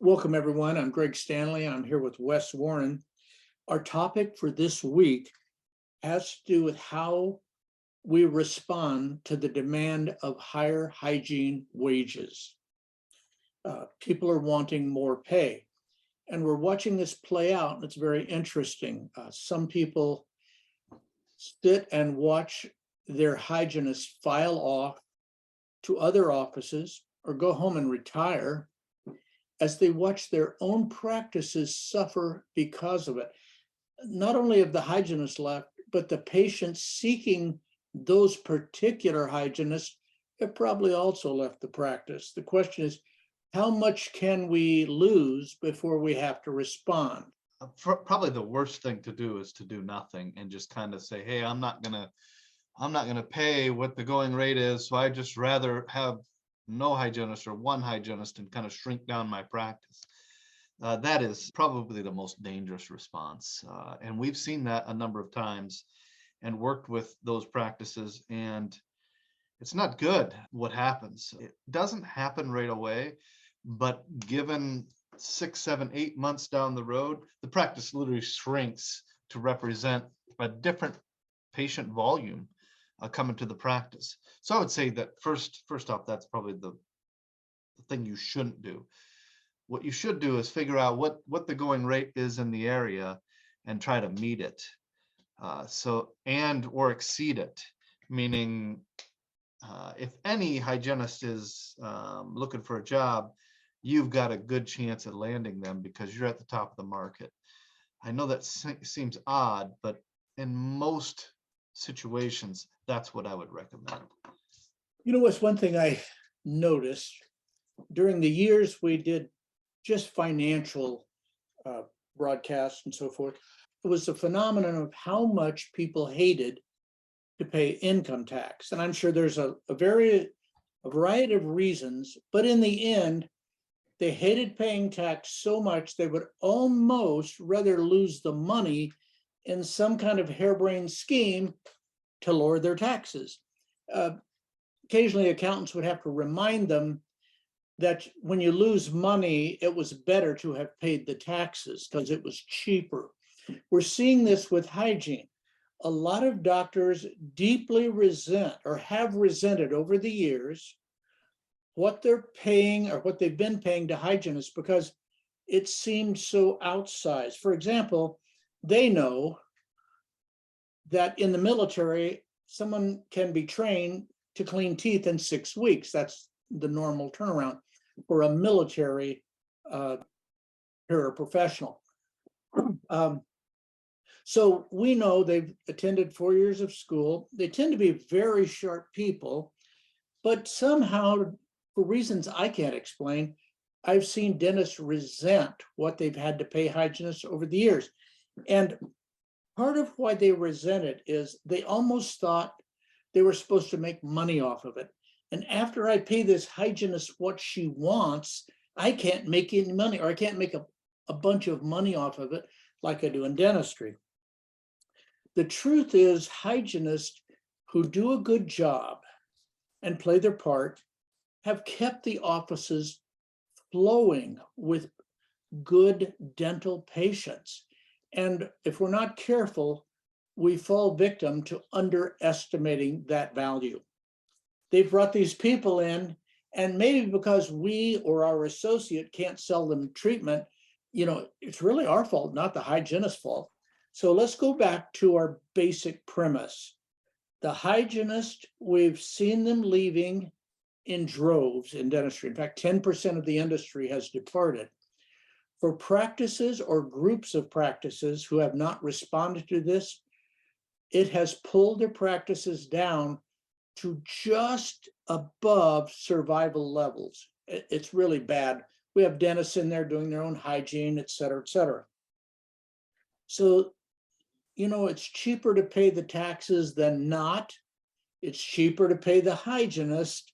Welcome, everyone. I'm Greg Stanley. I'm here with Wes Warren. Our topic for this week has to do with how we respond to the demand of higher hygiene wages. People are wanting more pay, and we're watching this play out, and it's very interesting. Some people sit and watch their hygienists file off to other offices or go home and retire as they watch their own practices suffer because of it. Not only have the hygienists left, but the patients seeking those particular hygienists have probably also left the practice. The question is, how much can we lose before we have to respond? Probably the worst thing to do is to do nothing and just kind of say, hey, I'm not gonna pay what the going rate is, so I just rather have no hygienist or one hygienist and kind of shrink down my practice. That is probably the most dangerous response. And we've seen that a number of times and worked with those practices, and it's not good what happens. It doesn't happen right away, but given 6, 7, 8 months down the road, the practice literally shrinks to represent a different patient volume coming to the practice. So I would say that first off, that's probably the thing you shouldn't do. What you should do is figure out what the going rate is in the area and try to meet it, or exceed it. Meaning, if any hygienist is looking for a job, you've got a good chance at landing them because you're at the top of the market. I know that seems odd, but in most situations, that's what I would recommend. You know what's one thing I noticed during the years we did just financial broadcasts and so forth, it was the phenomenon of how much people hated to pay income tax. And I'm sure there's a variety of reasons, but in the end, they hated paying tax so much they would almost rather lose the money in some kind of harebrained scheme to lower their taxes. Occasionally, accountants would have to remind them that when you lose money, it was better to have paid the taxes because it was cheaper. We're seeing this with hygiene. A lot of doctors deeply resent or have resented over the years what they're paying or what they've been paying to hygienists because it seemed so outsized. For example, they know that in the military, someone can be trained to clean teeth in 6 weeks. That's the normal turnaround for a military paraprofessional. So we know they've attended 4 years of school. They tend to be very sharp people, but somehow, for reasons I can't explain, I've seen dentists resent what they've had to pay hygienists over the years. And part of why they resent it is they almost thought they were supposed to make money off of it. And after I pay this hygienist what she wants, I can't make any money, or I can't make a bunch of money off of it like I do in dentistry. The truth is, hygienists who do a good job and play their part have kept the offices flowing with good dental patients. And if we're not careful, we fall victim to underestimating that value. They've brought these people in, and maybe because we or our associate can't sell them treatment, it's really our fault, not the hygienist's fault. So let's go back to our basic premise. The hygienist, we've seen them leaving in droves in dentistry. In fact, 10% of the industry has departed. For practices or groups of practices who have not responded to this, it has pulled their practices down to just above survival levels. It's really bad. We have dentists in there doing their own hygiene, et cetera, et cetera. So, it's cheaper to pay the taxes than not. It's cheaper to pay the hygienist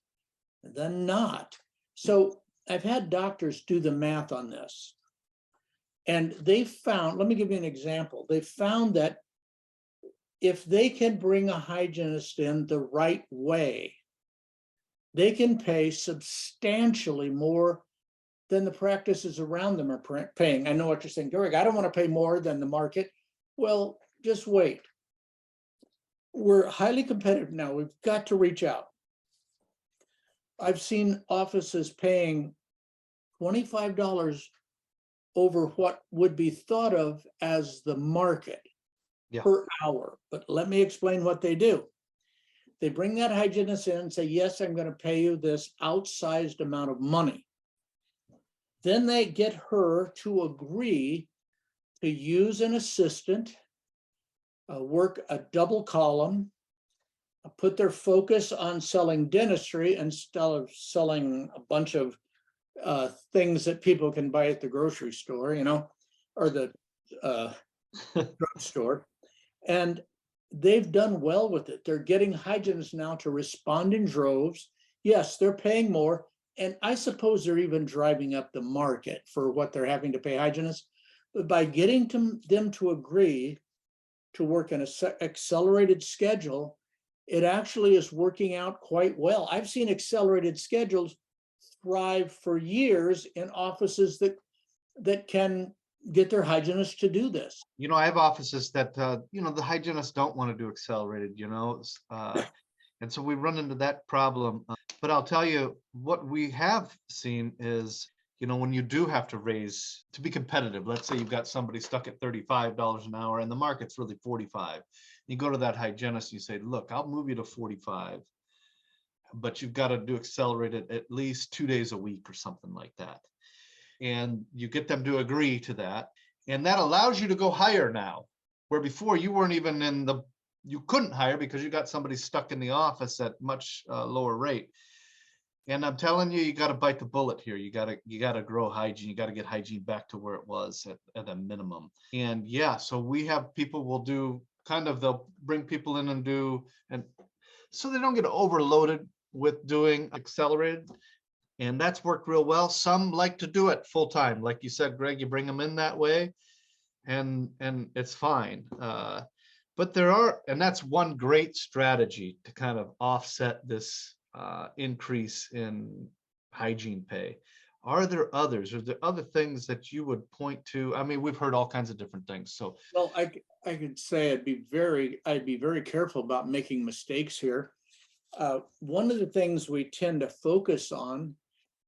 than not. So I've had doctors do the math on this. And they found, let me give you an example. They found that if they can bring a hygienist in the right way, they can pay substantially more then the practices around them are paying. I know what you're saying, Greg, I don't want to pay more than the market. Well, just wait. We're highly competitive now. We've got to reach out. I've seen offices paying $25 over what would be thought of as the market Yeah. per hour. But let me explain what they do. They bring that hygienist in and say, yes, I'm going to pay you this outsized amount of money. Then they get her to agree to use an assistant, work a double column, put their focus on selling dentistry instead of selling a bunch of things that people can buy at the grocery store, or the drugstore. And they've done well with it. They're getting hygienists now to respond in droves. Yes, they're paying more. And I suppose they're even driving up the market for what they're having to pay hygienists. But by getting them to agree to work in an accelerated schedule, it actually is working out quite well. I've seen accelerated schedules thrive for years in offices that can get their hygienists to do this. I have offices that, the hygienists don't want to do accelerated, and so we run into that problem. But I'll tell you what we have seen is, when you do have to raise to be competitive, let's say you've got somebody stuck at $35 an hour and the market's really 45. You go to that hygienist, you say, look, I'll move you to 45, but you've got to do accelerated at least 2 days a week or something like that. And you get them to agree to that. And that allows you to go higher now, where before you weren't even you couldn't hire because you got somebody stuck in the office at much lower rate. And I'm telling you, you got to bite the bullet here. You got to grow hygiene. You got to get hygiene back to where it was at a minimum. And yeah, so we have people will do they'll bring people in and so they don't get overloaded with doing accelerated. And that's worked real well. Some like to do it full time. Like you said, Greg, you bring them in that way and it's fine. But and that's one great strategy to kind of offset this increase in hygiene pay. Are there others? Are there other things that you would point to? I mean, we've heard all kinds of different things. So, well, I could say I'd be very careful about making mistakes here. One of the things we tend to focus on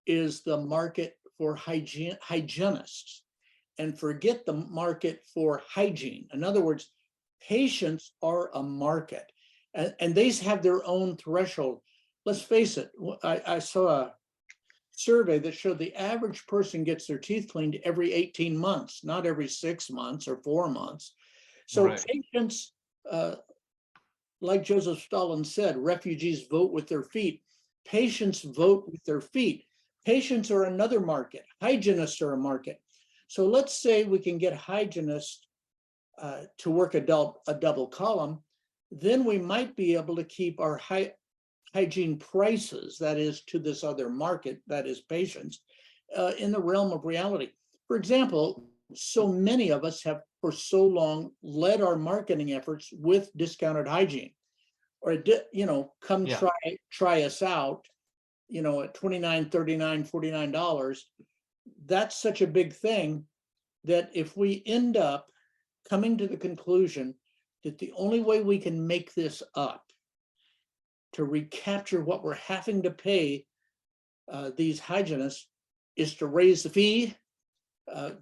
is the market for hygienists and forget the market for hygiene. In other words, patients are a market and they have their own threshold. Let's face it, I saw a survey that showed the average person gets their teeth cleaned every 18 months, not every 6 months or 4 months. So right. Patients, like Joseph Stalin said, refugees vote with their feet. Patients vote with their feet. Patients are another market. Hygienists are a market. So let's say we can get hygienists to work a double column, then we might be able to keep our hygiene prices, that is to this other market, that is patients, in the realm of reality. For example, so many of us have for so long led our marketing efforts with discounted hygiene, or come Yeah. try us out, at $29, $39, $49. That's such a big thing that if we end up coming to the conclusion that the only way we can make this up to recapture what we're having to pay these hygienists is to raise the fee,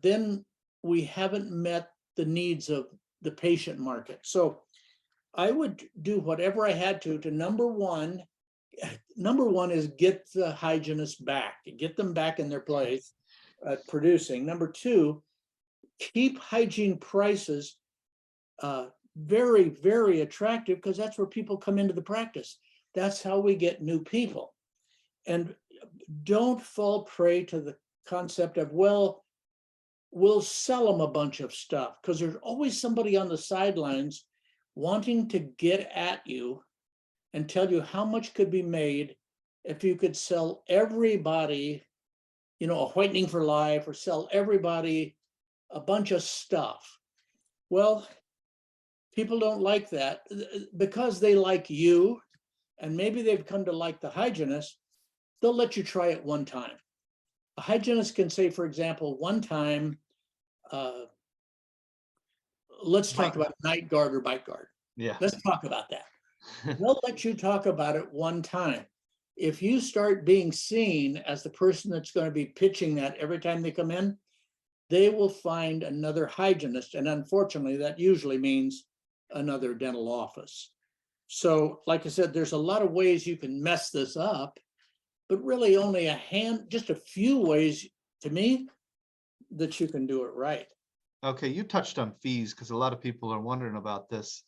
then we haven't met the needs of the patient market. So I would do whatever I had to number one is get the hygienists back, get them back in their place producing. Number two, keep hygiene prices very, very attractive, because that's where people come into the practice. That's how we get new people. And don't fall prey to the concept of, well, we'll sell them a bunch of stuff, because there's always somebody on the sidelines wanting to get at you and tell you how much could be made if you could sell everybody, a whitening for life, or sell everybody a bunch of stuff. Well, people don't like that because they like you, and maybe they've come to like the hygienist. They'll let you try it one time. A hygienist can say, for example, one time, let's talk about night guard or bite guard. Yeah. Let's talk about that. They'll let you talk about it one time. If you start being seen as the person that's going to be pitching that every time they come in, they will find another hygienist. And unfortunately, that usually means another dental office. So, like I said, there's a lot of ways you can mess this up, but really only just a few ways, to me, that you can do it right. Okay, you touched on fees because a lot of people are wondering about this.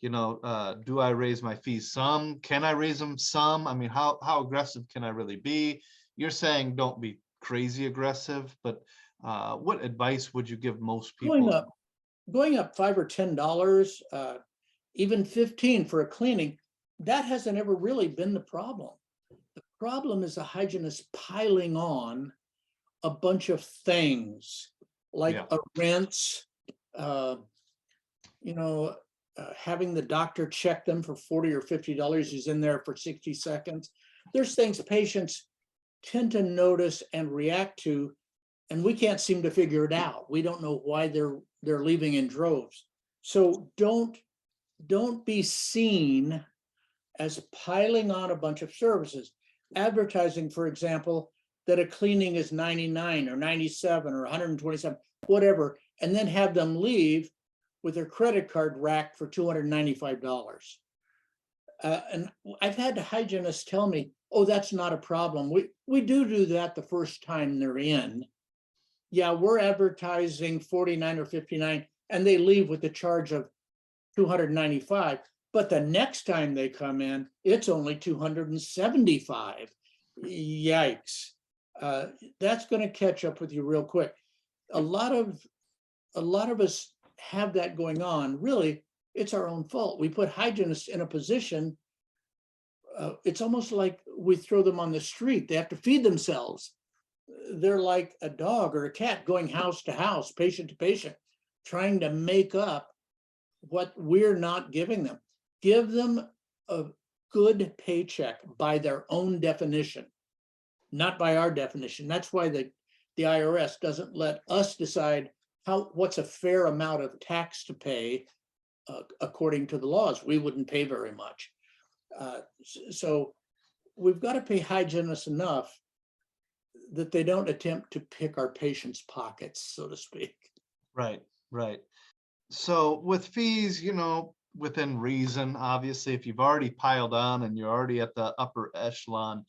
Do I raise my fees some? Can I raise them some? I mean, how aggressive can I really be? You're saying don't be crazy aggressive, but what advice would you give most Going people? up, going up $5 or $10, even 15 for a cleaning, that hasn't ever really been the problem. The problem is the hygienist piling on a bunch of things like Yeah, a rinse, uh, having the doctor check them for $40 or $50. He's in there for 60 seconds. There's things patients tend to notice and react to, and we can't seem to figure it out. We don't know why they're leaving in droves. So don't be seen as piling on a bunch of services. Advertising, for example, that a cleaning is 99 or 97 or 127, whatever, and then have them leave with their credit card racked for $295. And I've had hygienists tell me, oh, that's not a problem. We do that the first time they're in. Yeah, we're advertising 49 or 59, and they leave with the charge of 295. But the next time they come in, it's only 275. Yikes. That's going to catch up with you real quick. A lot of us have that going on. Really, it's our own fault. We put hygienists in a position. It's almost like we throw them on the street. They have to feed themselves. They're like a dog or a cat going house to house, patient to patient, trying to make up what we're not giving them. Give them a good paycheck by their own definition, not by our definition. That's why the IRS doesn't let us decide what's a fair amount of tax to pay according to the laws. We wouldn't pay very much. So we've got to pay hygienists enough that they don't attempt to pick our patients' pockets, so to speak. right, right. So with fees, within reason, obviously, if you've already piled on and you're already at the upper echelon,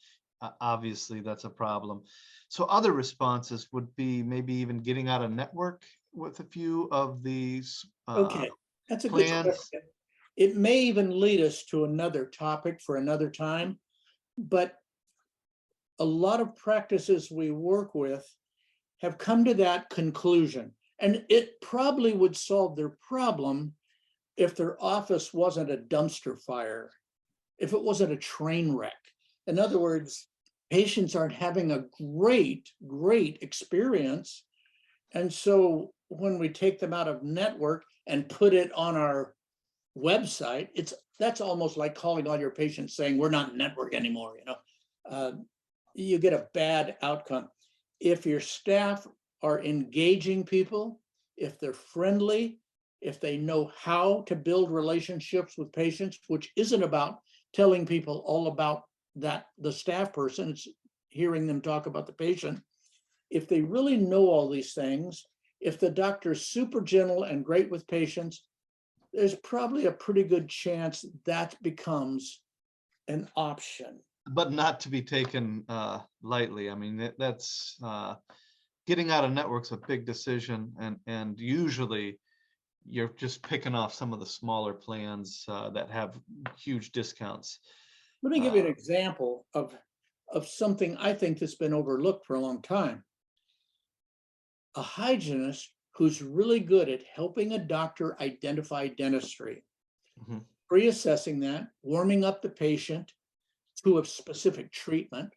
obviously that's a problem. So other responses would be maybe even getting out of network with a few of these Okay, that's a good plans. question. It may even lead us to another topic for another time, but a lot of practices we work with have come to that conclusion. And it probably would solve their problem if their office wasn't a dumpster fire, if it wasn't a train wreck. In other words, patients aren't having a great experience. And so when we take them out of network and put it on our website, that's almost like calling all your patients saying we're not network anymore. You get a bad outcome. If your staff are engaging people, if they're friendly, if they know how to build relationships with patients, which isn't about telling people all about the staff person, it's hearing them talk about the patient. If they really know all these things, if the doctor's super gentle and great with patients, there's probably a pretty good chance that becomes an option. But not to be taken lightly. I mean, that's getting out of network's a big decision, and usually you're just picking off some of the smaller plans that have huge discounts. Let me give you an example of something I think that's been overlooked for a long time. A hygienist who's really good at helping a doctor identify dentistry, Mhm. pre-assessing that, warming up the patient to a specific treatment,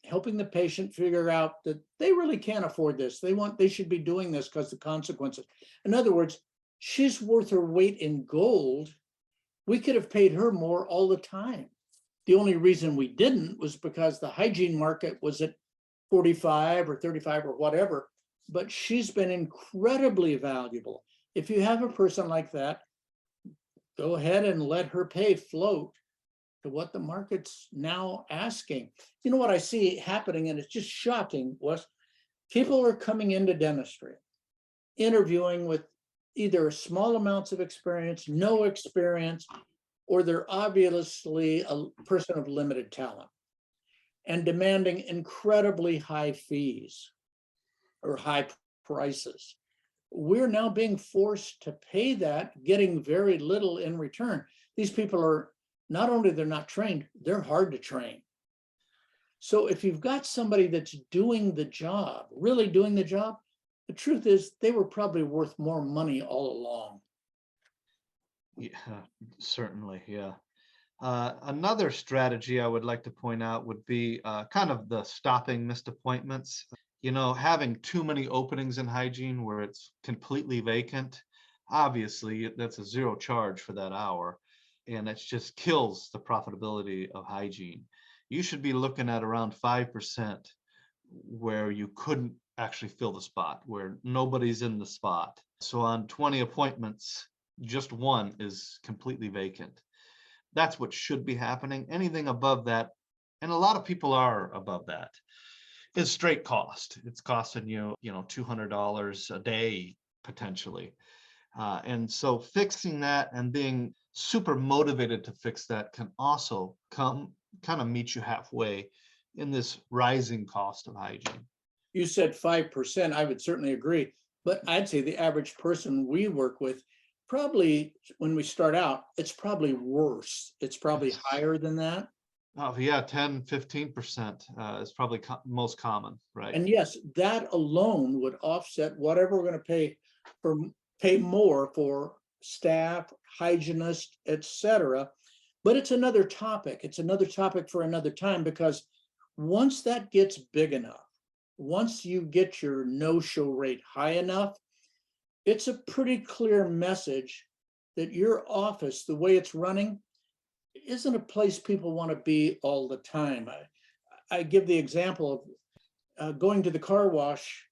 helping the patient figure out that they really can't afford this. They should be doing this because the consequences. In other words, she's worth her weight in gold. We could have paid her more all the time. The only reason we didn't was because the hygiene market was at 45 or 35 or whatever, but she's been incredibly valuable. If you have a person like that, go ahead and let her pay float to what the market's now asking. You know what I see happening, and it's just shocking, was people are coming into dentistry, interviewing with either small amounts of experience, no experience, or they're obviously a person of limited talent and demanding incredibly high fees or high prices. We're now being forced to pay that, getting very little in return. These people are not only they're not trained, they're hard to train. So if you've got somebody that's doing the job, really doing the job, the truth is they were probably worth more money all along. Yeah, certainly, yeah. Another strategy I would like to point out would be kind of the stopping missed appointments. You know, having too many openings in hygiene where it's completely vacant, obviously that's a zero charge for that hour, and it just kills the profitability of hygiene. You should be looking at around 5% where you couldn't actually fill the spot, where nobody's in the spot. So on 20 appointments, just one is completely vacant. That's what should be happening. Anything above that, and a lot of people are above that, is straight cost. It's costing you, $200 a day potentially. And so fixing that and being super motivated to fix that can also come kind of meet you halfway in this rising cost of hygiene. You said 5%, I would certainly agree, but I'd say the average person we work with, probably when we start out, it's probably worse. It's probably higher than that. Oh, yeah, 10, 15% is probably most common, right? And yes, that alone would offset whatever we're going to pay more for staff, hygienists, etc. But it's another topic. It's another topic for another time, because once that gets big enough, once you get your no-show rate high enough, it's a pretty clear message that your office, the way it's running, isn't a place people want to be all the time. I give the example of going to the car wash.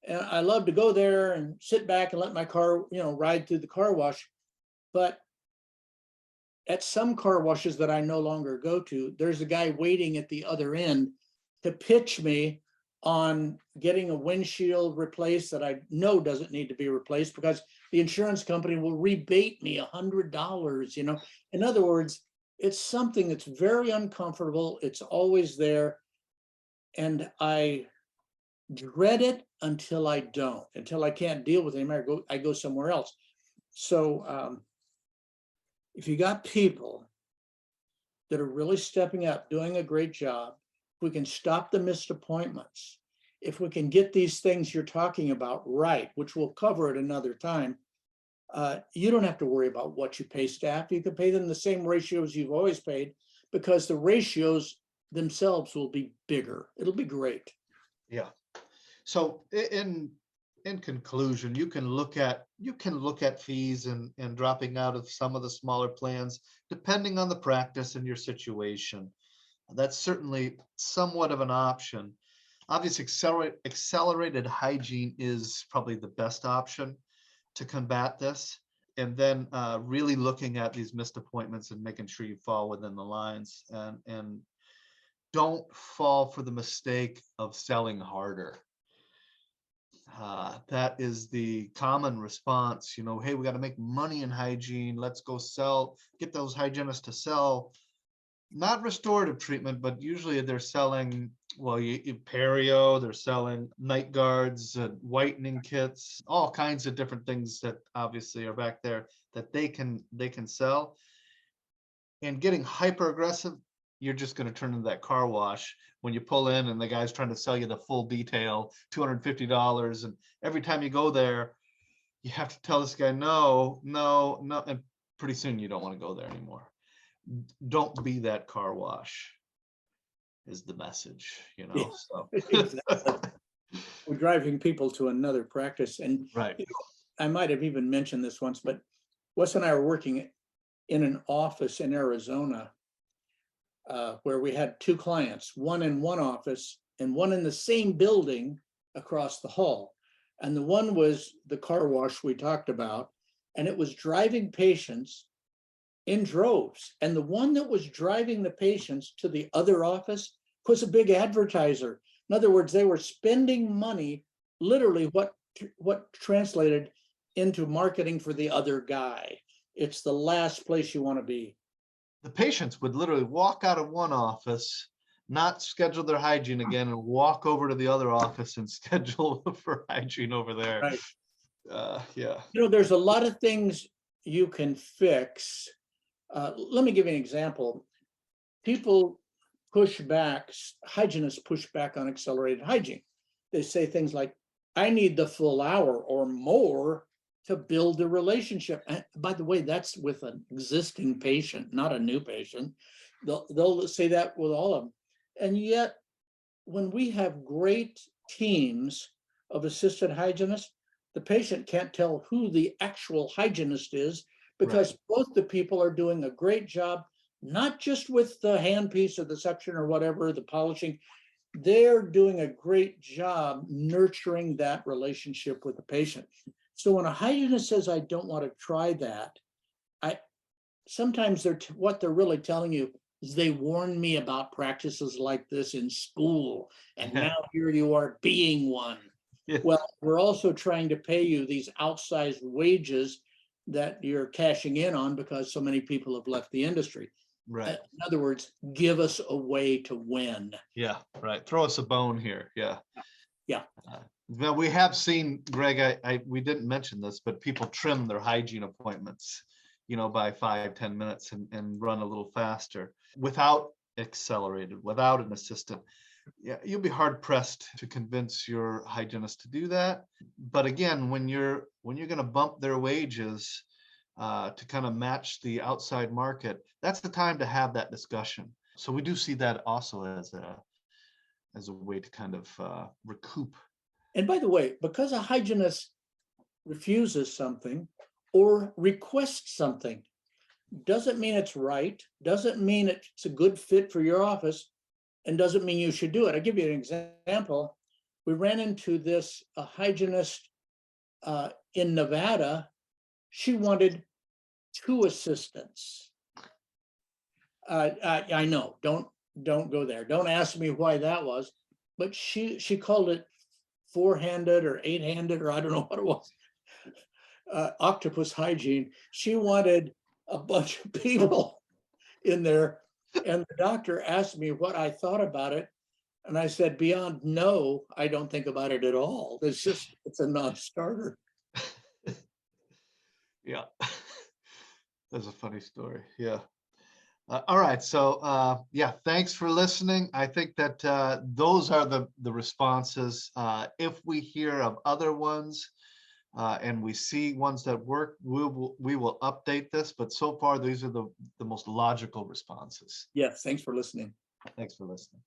And I love to go there and sit back and let my car, ride through the car wash. But at some car washes that I no longer go to, there's a guy waiting at the other end to pitch me on getting a windshield replaced that I know doesn't need to be replaced because the insurance company will rebate me $100. In other words, it's something that's very uncomfortable. It's always there. And I dread it until I don't, until I can't deal with it anymore. I go somewhere else. So if you got people that are really stepping up, doing a great job, we can stop the missed appointments. If we can get these things you're talking about right, which we'll cover at another time, you don't have to worry about what you pay staff. You can pay them the same ratios you've always paid, because the ratios themselves will be bigger. It'll be great. Yeah. So in conclusion, you can look at fees and dropping out of some of the smaller plans, depending on the practice and your situation. That's certainly somewhat of an option. Obviously, accelerated hygiene is probably the best option to combat this. And then really looking at these missed appointments and making sure you fall within the lines, and don't fall for the mistake of selling harder. That is the common response, hey, we got to make money in hygiene. Let's go get those hygienists to sell, not restorative treatment, but usually they're selling, perio, they're selling night guards, whitening kits, all kinds of different things that obviously are back there that they can sell. And getting hyper aggressive, you're just going to turn into that car wash when you pull in and the guy's trying to sell you the full detail, $250. And every time you go there, you have to tell this guy, no. And pretty soon you don't want to go there anymore. Don't be that car wash is the message, Yeah, so. exactly. We're driving people to another practice. And Right. I might have even mentioned this once, but Wes and I were working in an office in Arizona where we had two clients, one in one office and one in the same building across the hall. And the one was the car wash we talked about, and it was driving patients in droves. And the one that was driving the patients to the other office was a big advertiser. In other words, they were spending money, literally what translated into marketing for the other guy. It's the last place you want to be. The patients would literally walk out of one office, not schedule their hygiene again, and walk over to the other office and schedule for hygiene over there. Right. Yeah. You know, there's a lot of things you can fix. Let me give you an example. People push back, hygienists push back on accelerated hygiene. They say things like, I need the full hour or more to build a relationship. And by the way, that's with an existing patient, not a new patient. They'll say that with all of them. And yet, when we have great teams of assistant hygienists, the patient can't tell who the actual hygienist is, because both the people are doing a great job, not just with the handpiece or the suction or whatever, the polishing. They're doing a great job nurturing that relationship with the patient. So when a hygienist says, I don't want to try that, sometimes what they're really telling you is, they warned me about practices like this in school, and now here you are being one. Yeah. Well, we're also trying to pay you these outsized wages that you're cashing in on because so many people have left the industry. Right. In other words, give us a way to win. Yeah. Right. Throw us a bone here. Yeah. Yeah. Well, we have seen, Greg, we didn't mention this, but people trim their hygiene appointments, by 5-10 minutes and run a little faster without accelerated, without an assistant. Yeah, you'll be hard pressed to convince your hygienist to do that. But again, when you're going to bump their wages to kind of match the outside market, that's the time to have that discussion. So we do see that also as a way to kind of recoup. And by the way, because a hygienist refuses something or requests something, doesn't mean it's right, doesn't mean it's a good fit for your office, and doesn't mean you should do it. I'll give you an example. We ran into this hygienist in Nevada. She wanted 2 assistants. I know, don't go there. Don't ask me why that was, but she called it 4-handed or 8-handed, or I don't know what it was. Octopus hygiene. She wanted a bunch of people in there, and the doctor asked me what I thought about it, and I said, beyond no, I don't think about it at all. It's a non-starter. Yeah, that's a funny story. Yeah. All right. So yeah, thanks for listening. I think that those are the responses. If we hear of other ones and we see ones that work, we will update this. But so far, these are the most logical responses. Yes. Thanks for listening. Thanks for listening.